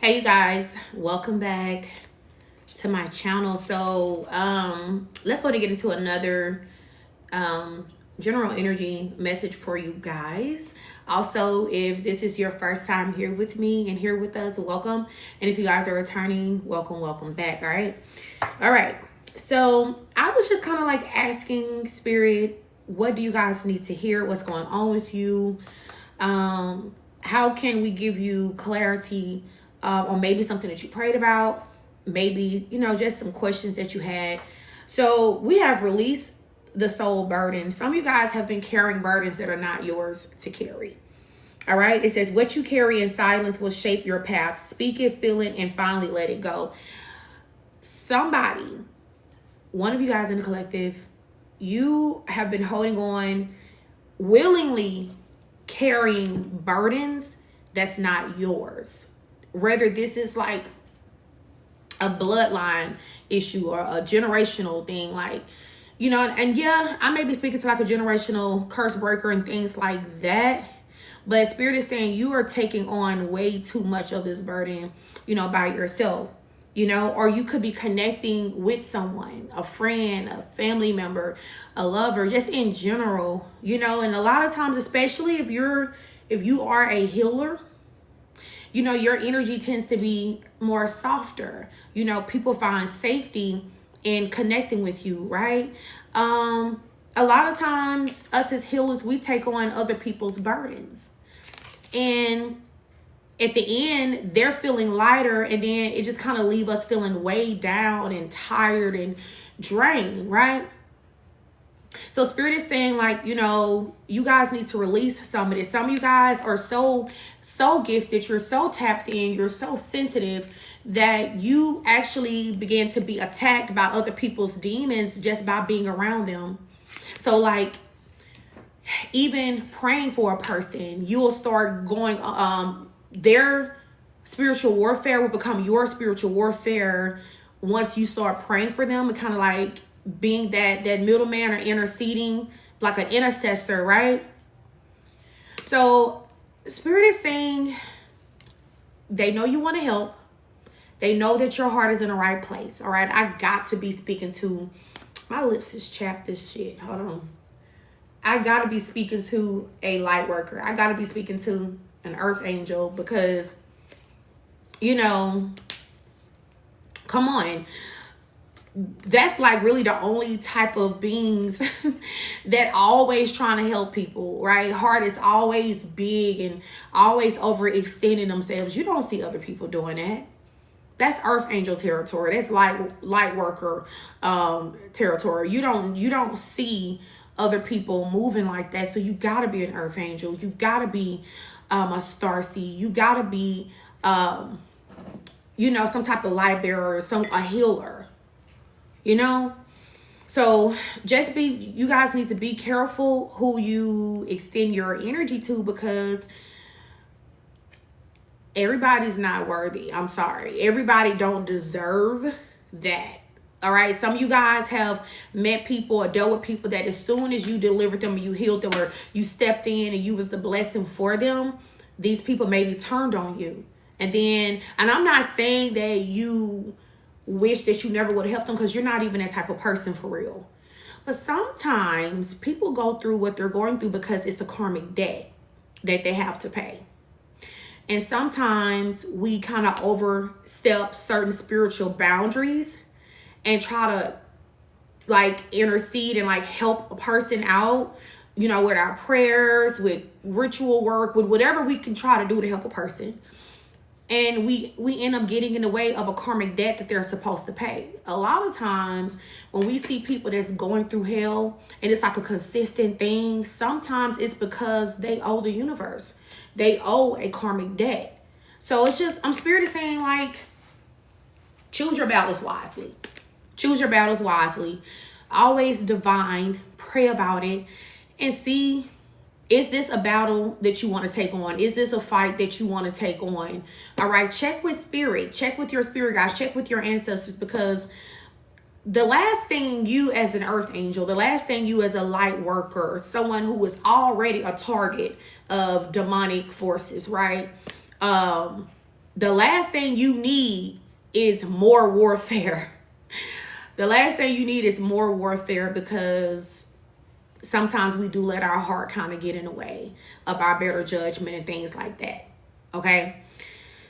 Hey you guys, welcome back to my channel. So let's go to get into another general energy message for you guys. Also, if this is your first time here with me and here with us, welcome. And if you guys are returning, welcome back. All right. So I was just kind of like asking Spirit, what do you guys need to hear? What's going on with you? How can we give you clarity, or maybe something that you prayed about, maybe, just some questions that you had. So we have released the soul burden. Some of you guys have been carrying burdens that are not yours to carry. All right. It says, what you carry in silence will shape your path. Speak it, feel it, and finally let it go. Somebody, one of you guys in the collective, you have been holding on, willingly carrying burdens that's not yours. Whether this is like a bloodline issue or a generational thing, and yeah, I may be speaking to like a generational curse breaker and things like that. But Spirit is saying you are taking on way too much of this burden, by yourself, or you could be connecting with someone, a friend, a family member, a lover, just in general, and a lot of times, especially if you are a healer, your energy tends to be more softer. People find safety in connecting with you, right? A lot of times, us as healers, we take on other people's burdens. And at the end, they're feeling lighter, and then it just kind of leaves us feeling weighed down and tired and drained, right? So Spirit is saying, you guys need to release some of this. Some of you guys are so gifted, you're so tapped in, you're so sensitive that you actually begin to be attacked by other people's demons just by being around them. So even praying for a person, you will start going, their spiritual warfare will become your spiritual warfare once you start praying for them, and kind of like being that middleman or interceding, like an intercessor, right? So Spirit is saying they know you want to help. They know that your heart is in the right place. All right. I got to be speaking to, my lips is chapped as shit. Hold on. I got to be speaking to a light worker. I got to be speaking to an earth angel, because, come on. That's like really the only type of beings that always trying to help people, right? Heart is always big and always overextending themselves. You don't see other people doing that. That's earth angel territory. That's light worker territory. You don't see other people moving like that. So you gotta be an earth angel. You gotta be a starseed. You gotta be some type of light bearer, a healer. So you guys need to be careful who you extend your energy to, because everybody's not worthy. I'm sorry. Everybody don't deserve that. All right. Some of you guys have met people or dealt with people that as soon as you delivered them, or you healed them, or you stepped in and you was the blessing for them, these people maybe turned on you. And I'm not saying that you wish that you never would have helped them, because you're not even that type of person for real. But sometimes people go through what they're going through because it's a karmic debt that they have to pay. And sometimes we kind of overstep certain spiritual boundaries and try to intercede and help a person out, with our prayers, with ritual work, with whatever we can try to do to help a person. And we end up getting in the way of a karmic debt that they're supposed to pay. A lot of times when we see people that's going through hell and it's like a consistent thing, sometimes it's because they owe the universe. They owe a karmic debt. So it's just, Spirit is saying, choose your battles wisely. Choose your battles wisely. Always divine. Pray about it and see, is this a battle that you want to take on? Is this a fight that you want to take on? All right. Check with Spirit. Check with your spirit guides. Check with your ancestors, because the last thing you as an earth angel, the last thing you as a light worker, someone who is already a target of demonic forces, right? The last thing you need is more warfare. The last thing you need is more warfare, because sometimes we do let our heart kind of get in the way of our better judgment and things like that. Okay?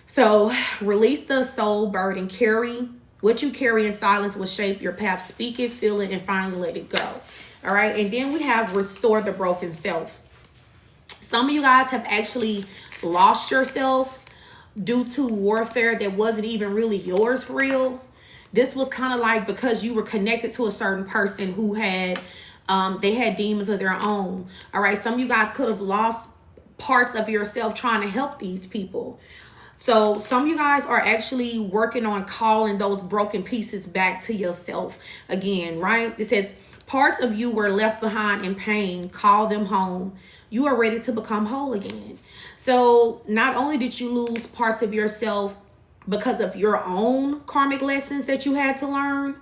So release the soul burden. Carry what you carry in silence will shape your path. Speak it, feel it, and finally let it go. All right? And then we have restore the broken self. Some of you guys have actually lost yourself due to warfare that wasn't even really yours for real. This was kind of like because you were connected to a certain person who had, they had demons of their own. All right. Some of you guys could have lost parts of yourself trying to help these people. So some of you guys are actually working on calling those broken pieces back to yourself again, right? It says parts of you were left behind in pain. Call them home. You are ready to become whole again. So not only did you lose parts of yourself because of your own karmic lessons that you had to learn,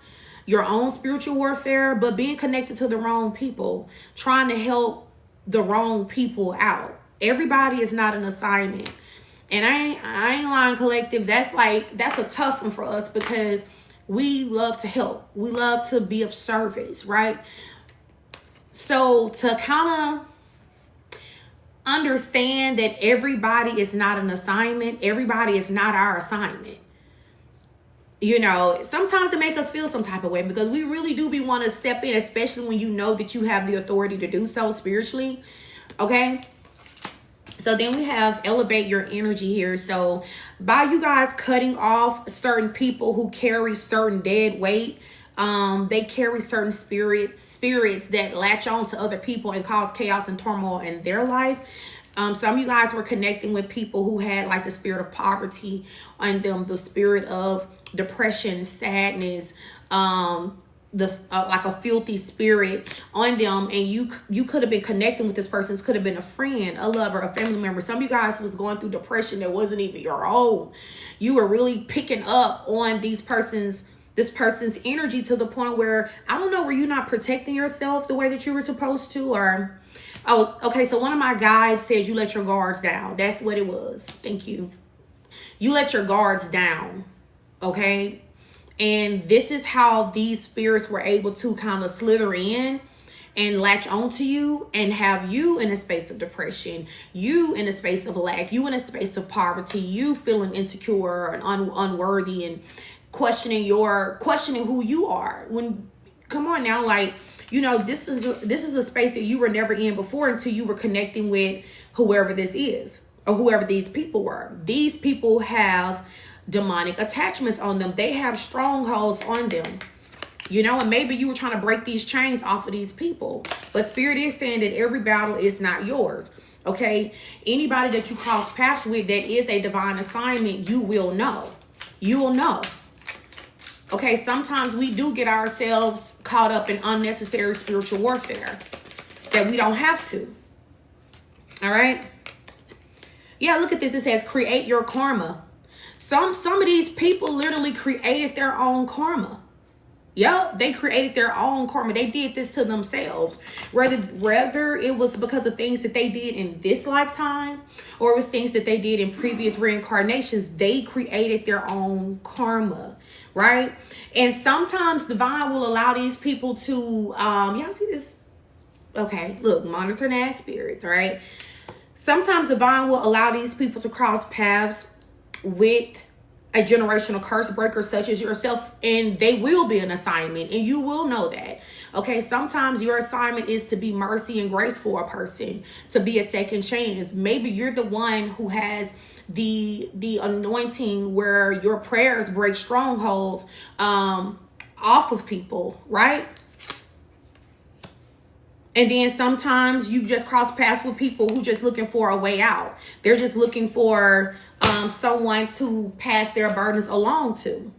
your own spiritual warfare, but being connected to the wrong people, trying to help the wrong people out. Everybody is not an assignment. And I ain't lying, collective. That's a tough one for us, because we love to help. We love to be of service, right? So to kind of understand that everybody is not an assignment. Everybody is not our assignment. You know, sometimes it makes us feel some type of way, because we really do want to step in, especially when you know that you have the authority to do so spiritually. Okay. So then we have elevate your energy here. So by you guys cutting off certain people who carry certain dead weight, they carry certain spirits that latch on to other people and cause chaos and turmoil in their life. Some of you guys were connecting with people who had like the spirit of poverty on them, the spirit of depression, sadness, like a filthy spirit on them, and you could have been connecting with this person. This could have been a friend, a lover, a family member. Some of you guys was going through depression that wasn't even your own. You were really picking up on this person's energy to the point where, I don't know, were you not protecting yourself the way that you were supposed to? Or, oh, okay, so one of my guides says you let your guards down. That's what it was. Thank you. You let your guards down, okay? And this is how these spirits were able to kind of slither in and latch onto you and have you in a space of depression, you in a space of lack, you in a space of poverty, you feeling insecure and unworthy and questioning who you are. When, come on now, like, you know, this is a space that you were never in before until you were connecting with whoever this is or whoever these people were. These people have demonic attachments on them. They have strongholds on them, you know, and maybe you were trying to break these chains off of these people, but Spirit is saying that every battle is not yours. Okay, anybody that you cross paths with that is a divine assignment, you will know. Okay, sometimes we do get ourselves caught up in unnecessary spiritual warfare that we don't have to. All right. Yeah, look at this. It says create your karma. Some of these people literally created their own karma. Yep, they created their own karma. They did this to themselves. Whether it was because of things that they did in this lifetime or it was things that they did in previous reincarnations, they created their own karma, right? And sometimes divine will allow these people to, y'all see this? Okay, look, monitoring ass spirits, all right? Sometimes divine will allow these people to cross paths with a generational curse breaker such as yourself, and they will be an assignment, and you will know that. Okay, sometimes your assignment is to be mercy and grace for a person, to be a second chance. Maybe you're the one who has the anointing where your prayers break strongholds off of people, right? And then sometimes you just cross paths with people who just looking for a way out. They're just looking for someone to pass their burdens along to.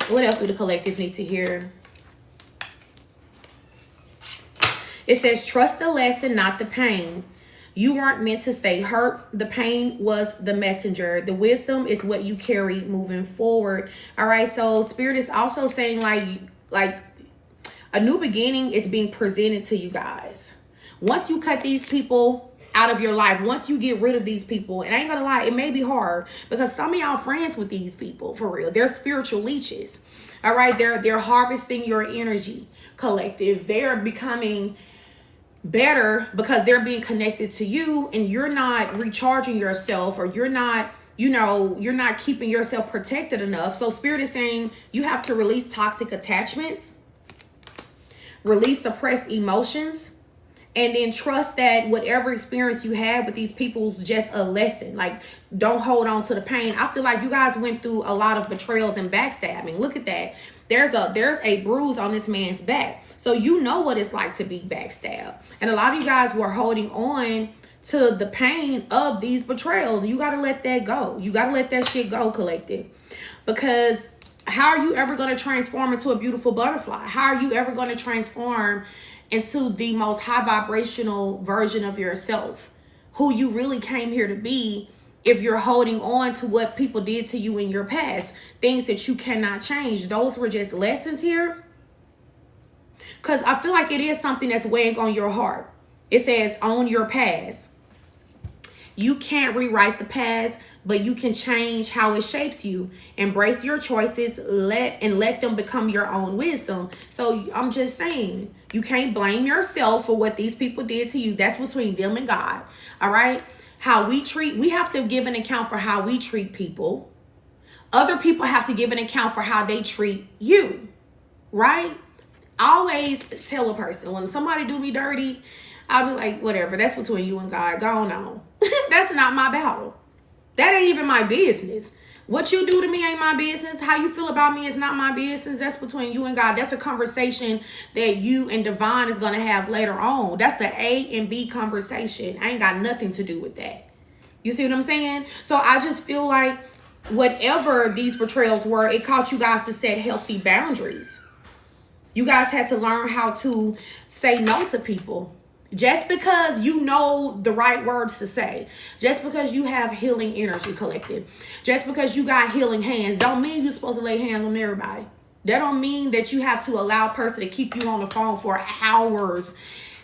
What else do the collective need to hear? It says, trust the lesson, not the pain. You weren't meant to stay hurt. The pain was the messenger. The wisdom is what you carry moving forward. All right. So Spirit is also saying like a new beginning is being presented to you guys. Once you cut these people out of your life, once you get rid of these people, and I ain't gonna lie, it may be hard because some of y'all friends with these people, for real. They're spiritual leeches. All right, they're harvesting your energy, collective. They're becoming better because they're being connected to you, and you're not recharging yourself, or you're not, you know, you're not keeping yourself protected enough. So Spirit is saying you have to release toxic attachments, release suppressed emotions, and then trust that whatever experience you had with these people is just a lesson. Like, don't hold on to the pain. I feel like you guys went through a lot of betrayals and backstabbing. Look at that. There's a bruise on this man's back. So you know what it's like to be backstabbed. And a lot of you guys were holding on to the pain of these betrayals. You got to let that go. You got to let that shit go, collective. Because how are you ever going to transform into a beautiful butterfly? How are you ever going to transform into the most high vibrational version of yourself, who you really came here to be, if you're holding on to what people did to you in your past, things that you cannot change? Those were just lessons here. Because I feel like it is something that's weighing on your heart. It says, own your past. You can't rewrite the past, but you can change how it shapes you. Embrace your choices, let them become your own wisdom. So I'm just saying, you can't blame yourself for what these people did to you. That's between them and God. All right? We have to give an account for how we treat people. Other people have to give an account for how they treat you. Right? I always tell a person, when somebody do me dirty, I'll be like, whatever, that's between you and God. Go on. That's not my battle. That ain't even my business. What you do to me ain't my business. How you feel about me is not my business. That's between you and God. That's a conversation that you and Divine is going to have later on. That's the A and B conversation. I ain't got nothing to do with that. You see what I'm saying? So I just feel like whatever these betrayals were, it taught you guys to set healthy boundaries. You guys had to learn how to say no to people. Just because you know the right words to say, just because you have healing energy, collective, just because you got healing hands, don't mean you're supposed to lay hands on everybody. That don't mean that you have to allow a person to keep you on the phone for hours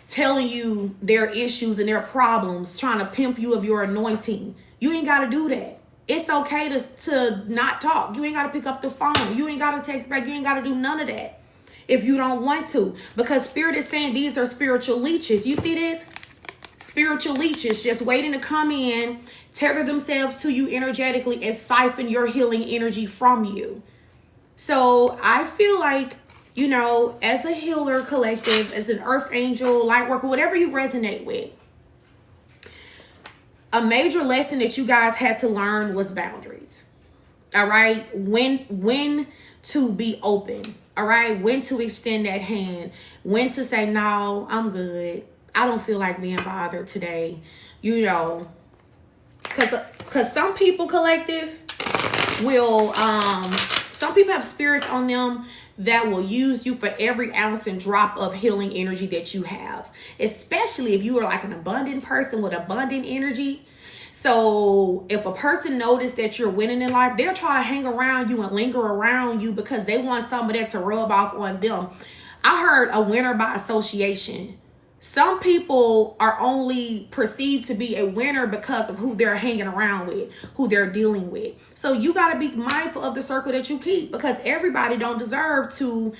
telling you their issues and their problems, trying to pimp you of your anointing. You ain't got to do that. It's okay to not talk. You ain't got to pick up the phone. You ain't got to text back. You ain't got to do none of that if you don't want to, because Spirit is saying these are spiritual leeches. You see this? Spiritual leeches just waiting to come in, tether themselves to you energetically, and siphon your healing energy from you. So I feel like, you know, as a healer, collective, as an earth angel, light worker, whatever you resonate with, a major lesson that you guys had to learn was boundaries. All right? When to be open. All right, when to extend that hand, when to say, no, I'm good. I don't feel like being bothered today. You know, because some people, collective, will, some people have spirits on them that will use you for every ounce and drop of healing energy that you have. Especially if you are like an abundant person with abundant energy. So if a person notices that you're winning in life, they'll try to hang around you and linger around you because they want some of that to rub off on them. I heard a winner by association. Some people are only perceived to be a winner because of who they're hanging around with, who they're dealing with. So you got to be mindful of the circle that you keep, because everybody don't deserve to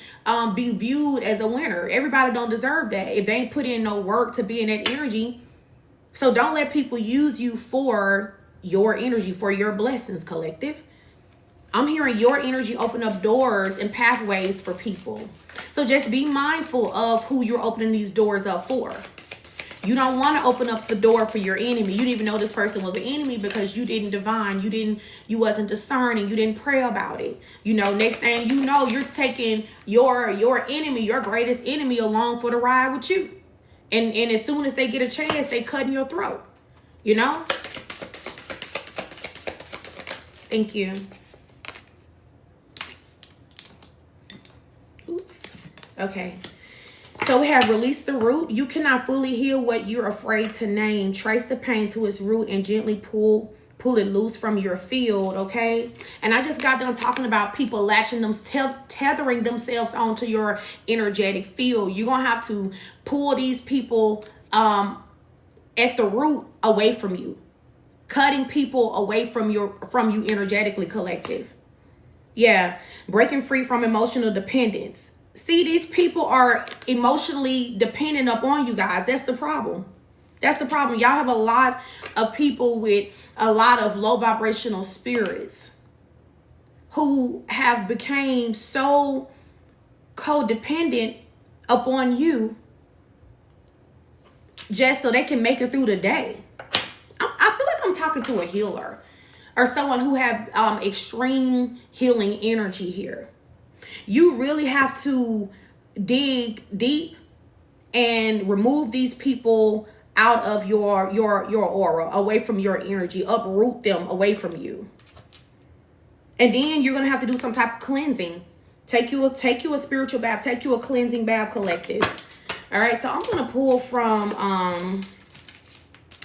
be viewed as a winner. Everybody don't deserve that if they ain't put in no work to be in that energy. So don't let people use you for your energy, for your blessings, collective. I'm hearing your energy open up doors and pathways for people. So just be mindful of who you're opening these doors up for. You don't want to open up the door for your enemy. You didn't even know this person was an enemy because you didn't divine. You wasn't discerning. You didn't pray about it. You know, next thing you know, you're taking your enemy, your greatest enemy, along for the ride with you. And as soon as they get a chance, they cutting your throat. You know? Thank you. Oops. Okay. So we have released the root. You cannot fully heal what you're afraid to name. Trace the pain to its root and gently pull it loose from your field, okay? And I just got done talking about people tethering themselves onto your energetic field. You're going to have to pull these people at the root away from you. Cutting people away from you energetically, collective. Yeah, breaking free from emotional dependence. See, these people are emotionally dependent upon you guys. That's the problem. That's the problem. Y'all have a lot of people with a lot of low vibrational spirits who have became so codependent upon you just so they can make it through the day. I feel like I'm talking to a healer or someone who have extreme healing energy here. You really have to dig deep and remove these people out of your aura, away from your energy, uproot them away from you. And then you're going to have to do some type of cleansing. Take you a spiritual bath, take you a cleansing bath, collective. All right, so I'm going to pull from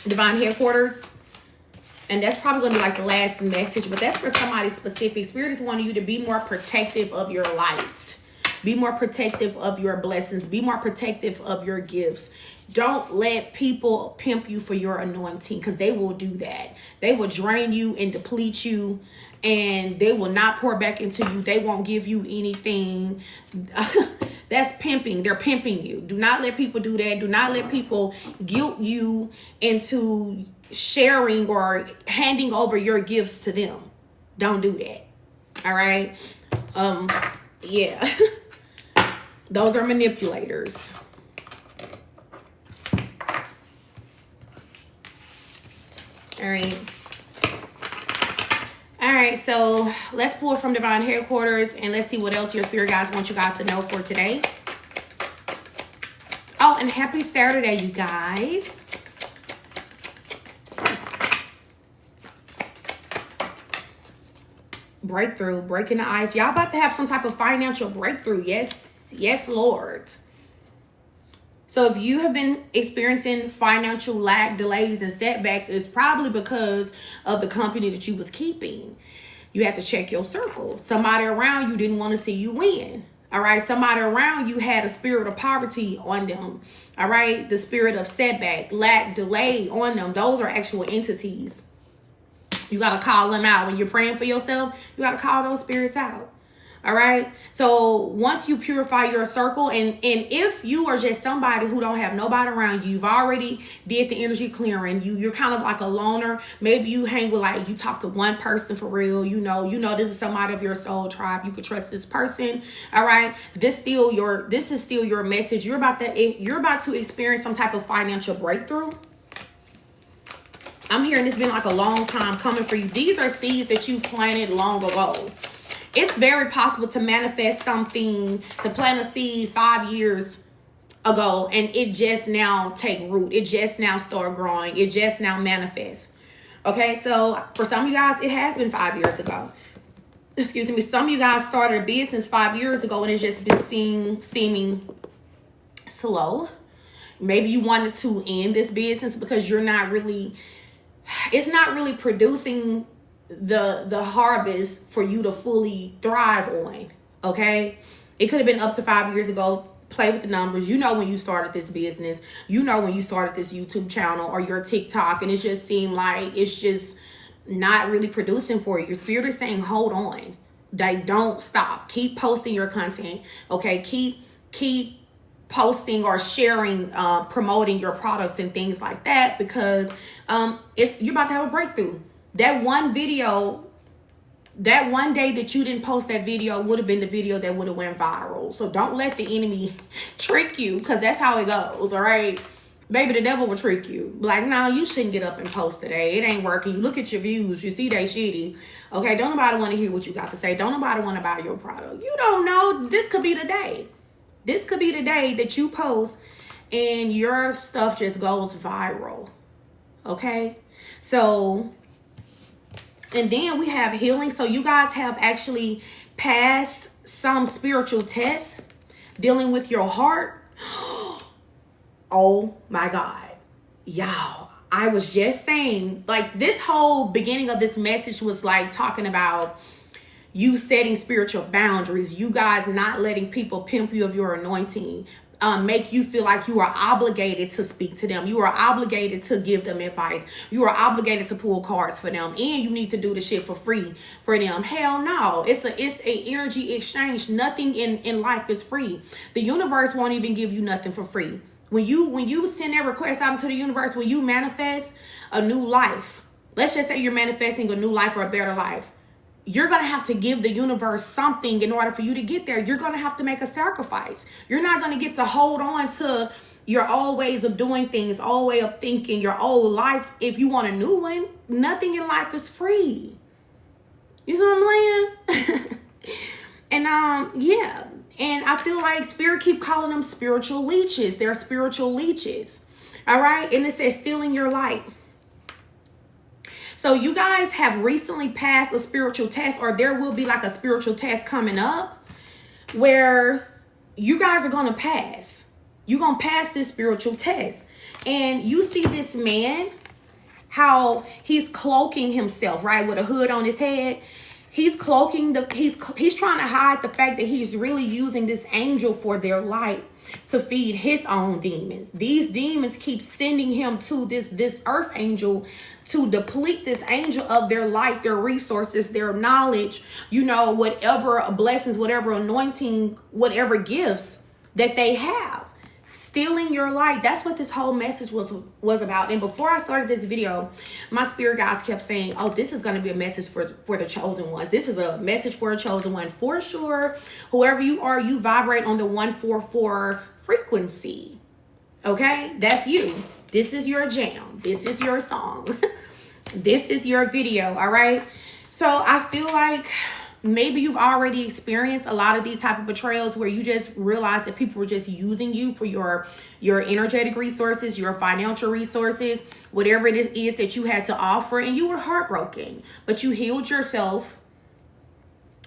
Divine Headquarters. And that's probably going to be like the last message, but that's for somebody specific. Spirit is wanting you to be more protective of your light. Be more protective of your blessings. Be more protective of your gifts. Don't let people pimp you for your anointing, because they will do that. They will drain you and deplete you, and they will not pour back into you. They won't give you anything. That's pimping. They're pimping you. Do not let people do that. Do not let people guilt you into sharing or handing over your gifts to them. Don't do that. All right. Yeah. Those are manipulators. All right. All right, so let's pull from Divine Headquarters and let's see what else your spirit guides want you guys to know for today. Oh, and happy Saturday, you guys. Breakthrough, breaking the ice. Y'all about to have some type of financial breakthrough. Yes, yes, Lord. So if you have been experiencing financial lack, delays, and setbacks, it's probably because of the company that you was keeping. You have to check your circle. Somebody around you didn't want to see you win. All right. Somebody around you had a spirit of poverty on them. All right. The spirit of setback, lack, delay on them. Those are actual entities. You got to call them out. When you're praying for yourself, you got to call those spirits out. All right. So once you purify your circle, and if you are just somebody who don't have nobody around you, you've already did the energy clearing, you're kind of like a loner. Maybe you hang with, like, you talk to one person for real. You know, this is somebody of your soul tribe. You could trust this person. All right. This is still your message. You're about to experience some type of financial breakthrough. I'm hearing it's been like a long time coming for you. These are seeds that you planted long ago. It's very possible to manifest something, to plant a seed 5 years ago, and it just now take root. It just now start growing. It just now manifests. Okay, so for some of you guys, it has been 5 years ago. Excuse me. Some of you guys started a business 5 years ago, and it's just been seeming slow. Maybe you wanted to end this business because it's not really producing the harvest for you to fully thrive on. Okay, it could have been up to 5 years ago. Play with the numbers. You know when you started this business, you know when you started this YouTube channel or your TikTok, and it just seemed like it's just not really producing for you. Your spirit is saying, hold on. Like, don't stop. Keep posting your content. Okay, keep posting or sharing, promoting your products and things like that, because you're about to have a breakthrough. That one video, that one day that you didn't post that video would have been the video that would have went viral. So don't let the enemy trick you, because that's how it goes. All right, baby, the devil will trick you. Like, no, you shouldn't get up and post today. It ain't working. You look at your views, you see they shitty. Okay, don't nobody want to hear what you got to say. Don't nobody want to buy your product. You don't know. This could be the day. This could be the day that you post and your stuff just goes viral. Okay, so, and then we have healing. So you guys have actually passed some spiritual tests dealing with your heart. Oh my God. Y'all, I was just saying, like, this whole beginning of this message was like talking about you setting spiritual boundaries, you guys not letting people pimp you of your anointing, make you feel like you are obligated to speak to them. You are obligated to give them advice. You are obligated to pull cards for them, and you need to do the shit for free for them. Hell no. It's a energy exchange. Nothing in life is free. The universe won't even give you nothing for free. When you send that request out into the universe, when you manifest a new life, let's just say you're manifesting a new life or a better life, you're going to have to give the universe something in order for you to get there. You're going to have to make a sacrifice. You're not going to get to hold on to your old ways of doing things, old way of thinking, your old life. If you want a new one, nothing in life is free. You see what I'm saying? And yeah. And I feel like Spirit keep calling them spiritual leeches. They're spiritual leeches. All right. And it says stealing your light. So you guys have recently passed a spiritual test, or there will be like a spiritual test coming up where you guys are going to pass. You're going to pass this spiritual test. And you see this man, how he's cloaking himself, right? With a hood on his head. He's cloaking he's trying to hide the fact that he's really using this angel for their light to feed his own demons. These demons keep sending him to this earth angel to deplete this angel of their light, their resources, their knowledge, you know, whatever blessings, whatever anointing, whatever gifts that they have. Stealing your light. That's what this whole message was about. And before I started this video, my spirit guides kept saying, oh, this is going to be a message for the chosen ones. This is a message for a chosen one for sure. Whoever you are, you vibrate on the 144 frequency. Okay, that's you. This is your jam. This is your song. This is your video. All right. So I feel like maybe you've already experienced a lot of these type of betrayals where you just realize that people were just using you for your energetic resources, your financial resources, whatever it is that you had to offer, and you were heartbroken, but you healed yourself.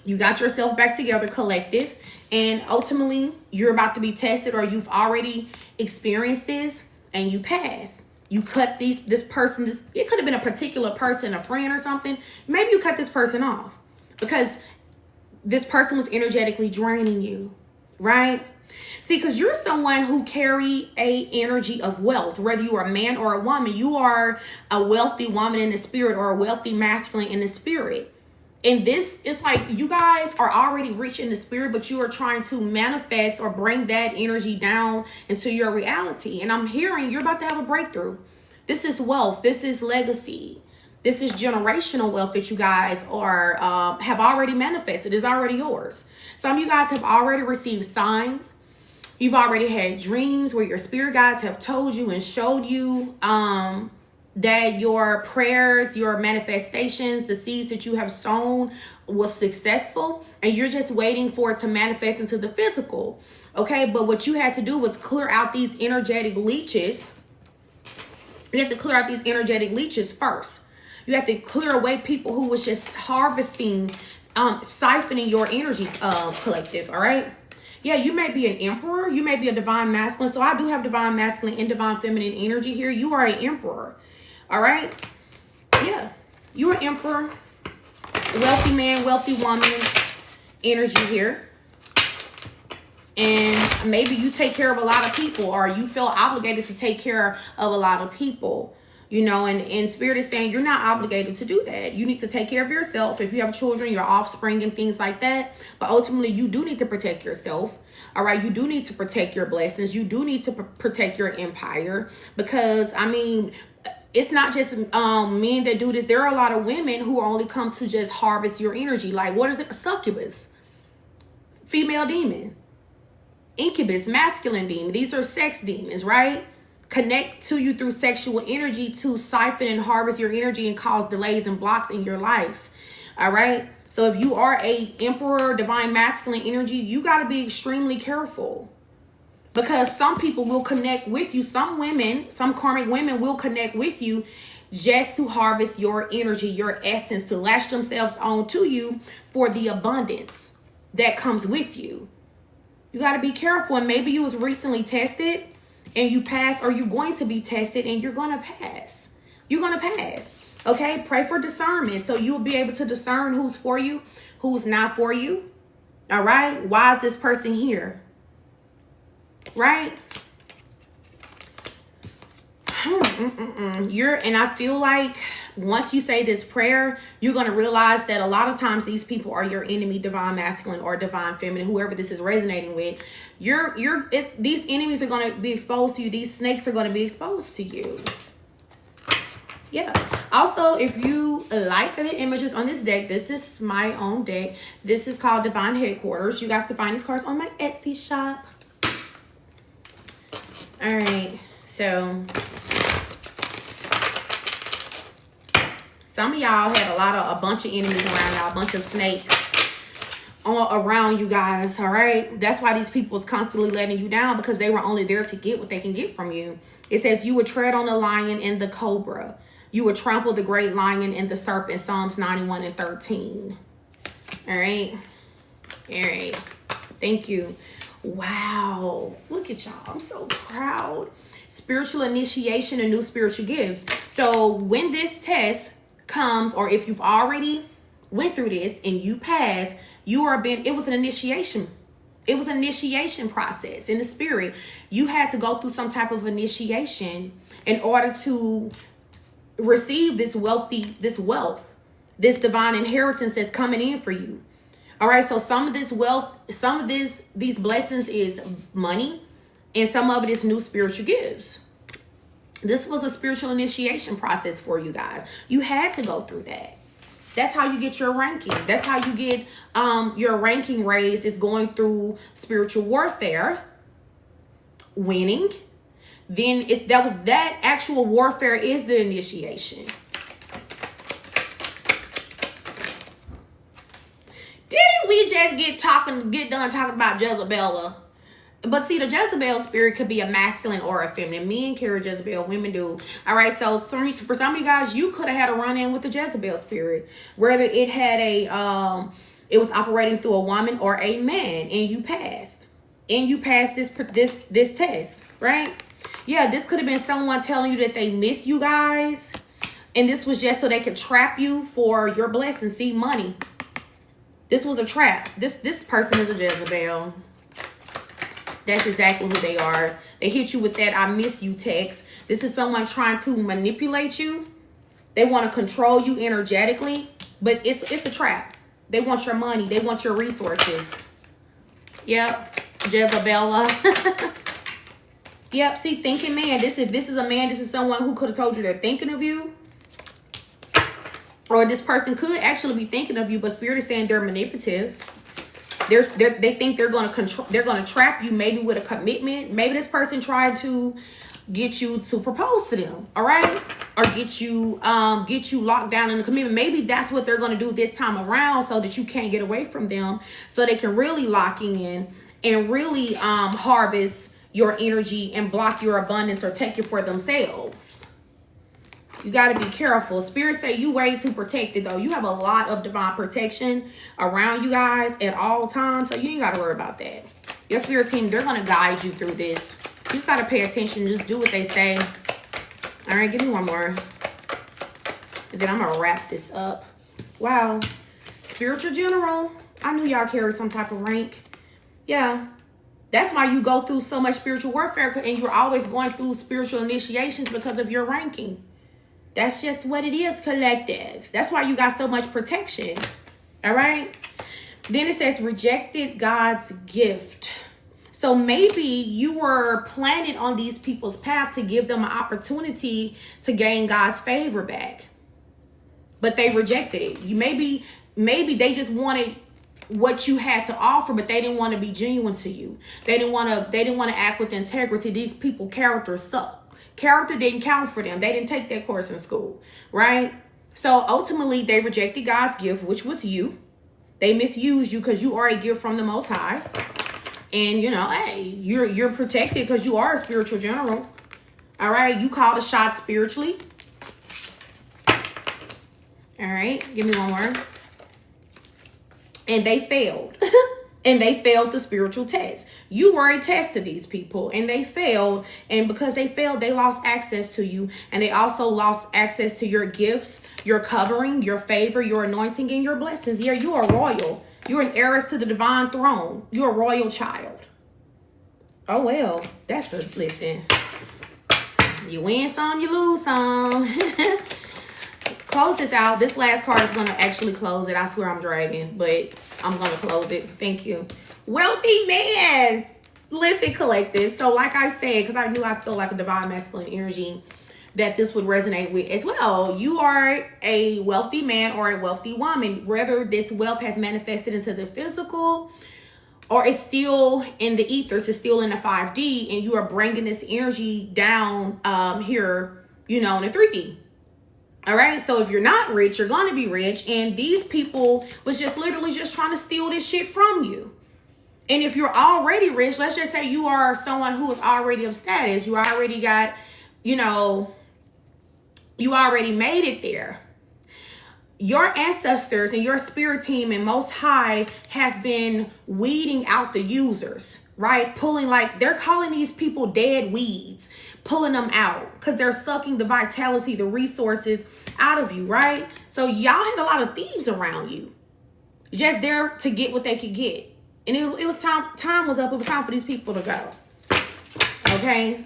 You got yourself back together, collective, and ultimately you're about to be tested, or you've already experienced this and you pass. You cut this person, it could have been a particular person, a friend or something. Maybe you cut this person off because this person was energetically draining you, right? See, because you're someone who carry a energy of wealth, whether you are a man or a woman. You are a wealthy woman in the spirit, or a wealthy masculine in the spirit. And this is like you guys are already rich in the spirit, but you are trying to manifest or bring that energy down into your reality. And I'm hearing you're about to have a breakthrough. This is wealth. This is legacy. This is generational wealth that you guys are have already manifested. It's already yours. Some of you guys have already received signs. You've already had dreams where your spirit guides have told you and showed you that your prayers, your manifestations, the seeds that you have sown was successful, and you're just waiting for it to manifest into the physical. Okay, but what you had to do was clear out these energetic leeches. You have to clear out these energetic leeches first. You have to clear away people who was just harvesting, siphoning your energy, collective. All right. Yeah, you may be an emperor. You may be a divine masculine. So I do have divine masculine and divine feminine energy here. You are an emperor. All right. Yeah, you're an emperor, wealthy man, wealthy woman energy here. And maybe you take care of a lot of people, or you feel obligated to take care of a lot of people, you know, and Spirit is saying you're not obligated to do that. You need to take care of yourself. If you have children, your offspring and things like that. But ultimately, you do need to protect yourself. All right. You do need to protect your blessings. You do need to protect your empire, because, I mean, it's not just men that do this. There are a lot of women who only come to just harvest your energy. Like, what is it? A succubus, female demon, incubus, masculine demon. These are sex demons, right? Connect to you through sexual energy to siphon and harvest your energy and cause delays and blocks in your life. All right. So if you are a emperor, divine masculine energy, you got to be extremely careful. Because some people will connect with you. Some women, some karmic women will connect with you just to harvest your energy, your essence, to latch themselves on to you for the abundance that comes with you. You got to be careful. And maybe you was recently tested and you passed, or you're going to be tested and you're going to pass. You're going to pass. Okay. Pray for discernment, so you'll be able to discern who's for you, who's not for you. All right. Why is this person here? right? And I feel like once you say this prayer, you're going to realize that a lot of times these people are your enemy, divine masculine or divine feminine, whoever this is resonating with. These enemies are going to be exposed to you. These snakes are going to be exposed to you. Yeah. Also, if you like the images on this deck, this is my own deck. This is called Divine Headquarters. You guys can find these cards on my Etsy shop. All right. So some of y'all had a bunch of enemies around y'all, a bunch of snakes around you guys, all right? That's why these people is constantly letting you down, because they were only there to get what they can get from you. It says you would tread on the lion and the cobra. You would trample the great lion and the serpent, Psalms 91 and 13. All right? All right. Thank you. Wow. Look at y'all. I'm so proud. Spiritual initiation and new spiritual gifts. So when this test comes, or if you've already went through this and you pass, it was an initiation. It was an initiation process in the spirit. You had to go through some type of initiation in order to receive this wealth, this divine inheritance that's coming in for you. All right, so some of this wealth, some of these blessings is money, and some of it is new spiritual gifts. This was a spiritual initiation process for you guys. You had to go through that. That's how you get your ranking. That's how you get your ranking raised, is going through spiritual warfare, winning. Then that actual warfare is the initiation. Didn't we just get done talking about Jezebel? But see, the Jezebel spirit could be a masculine or a feminine. Men carry Jezebel, women do. All right, so for some of you guys, you could have had a run-in with the Jezebel spirit, whether it had it was operating through a woman or a man, and you passed. And you passed this test, right? Yeah, this could have been someone telling you that they miss you guys, and this was just so they could trap you for your blessing. See, money. This was a trap. This person is a Jezebel. That's exactly who they are. They hit you with that "I miss you" text. This is someone trying to manipulate you. They want to control you energetically, but it's a trap. They want your money. They want your resources. Yep, Jezebella. Yep, see, thinking man. This is a man. This is someone who could have told you they're thinking of you. Or this person could actually be thinking of you, but Spirit is saying they're manipulative. They think they're going to control. They're going to trap you, maybe with a commitment. Maybe this person tried to get you to propose to them, all right, or get you locked down in a commitment. Maybe that's what they're going to do this time around, so that you can't get away from them, so they can really lock in and really harvest your energy and block your abundance, or take it for themselves. You got to be careful. Spirit say you way too protected, though. You have a lot of divine protection around you guys at all times, so you ain't got to worry about that. Your spirit team, they're going to guide you through this. You just got to pay attention. Just do what they say. All right, give me one more. And then I'm going to wrap this up. Wow. Spiritual general. I knew y'all carried some type of rank. Yeah. That's why you go through so much spiritual warfare, and you're always going through spiritual initiations, because of your ranking. That's just what it is, collective. That's why you got so much protection. All right. Then it says rejected God's gift. So maybe you were planted on these people's path to give them an opportunity to gain God's favor back, but they rejected it. Maybe they just wanted what you had to offer, but they didn't want to be genuine to you. They didn't want to act with integrity. These people character suck. Character didn't count for them. They didn't take that course in school, right? So ultimately, they rejected God's gift, which was you. They misused you because you are a gift from the Most High. And, hey, you're protected because you are a spiritual general. All right? You call the shots spiritually. All right? Give me one more. And they failed. And they failed the spiritual test. You were a test to these people, and they failed. And because they failed, they lost access to you. And they also lost access to your gifts, your covering, your favor, your anointing, and your blessings. Yeah, you are royal. You're an heiress to the divine throne. You're a royal child. Oh, well, that's a, listen. You win some, you lose some. Close this out. This last card is going to actually close it. I swear I'm dragging, but I'm going to close it. Thank you. Wealthy man. Listen, collective. So like I said, because I knew I feel like a divine masculine energy, that this would resonate with as well. You are a wealthy man or a wealthy woman, whether this wealth has manifested into the physical or it's still in the ethers, it's still in the 5D, and you are bringing this energy down here, you know, in the 3D. All right. So if you're not rich, you're going to be rich. And these people was just literally just trying to steal this shit from you. And if you're already rich, let's just say you are someone who is already of status. You already got, you know, you already made it there. Your ancestors and your spirit team and Most High have been weeding out the users, right? Pulling, like, they're calling these people dead weeds, pulling them out because they're sucking the vitality, the resources out of you, right? So y'all had a lot of thieves around you, just there to get what they could get. And it was time was up. It was time for these people to go. Okay.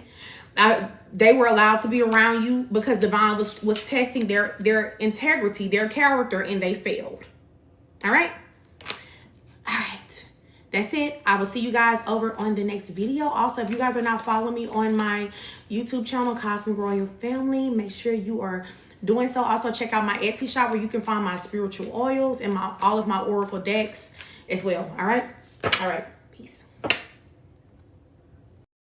They were allowed to be around you because divine was testing their integrity, their character, and they failed. All right. All right. That's it. I will see you guys over on the next video. Also, if you guys are not following me on my YouTube channel, Cosmic Royal Family, make sure you are doing so. Also, check out my Etsy shop where you can find my spiritual oils and all of my oracle decks as well. All right. All right.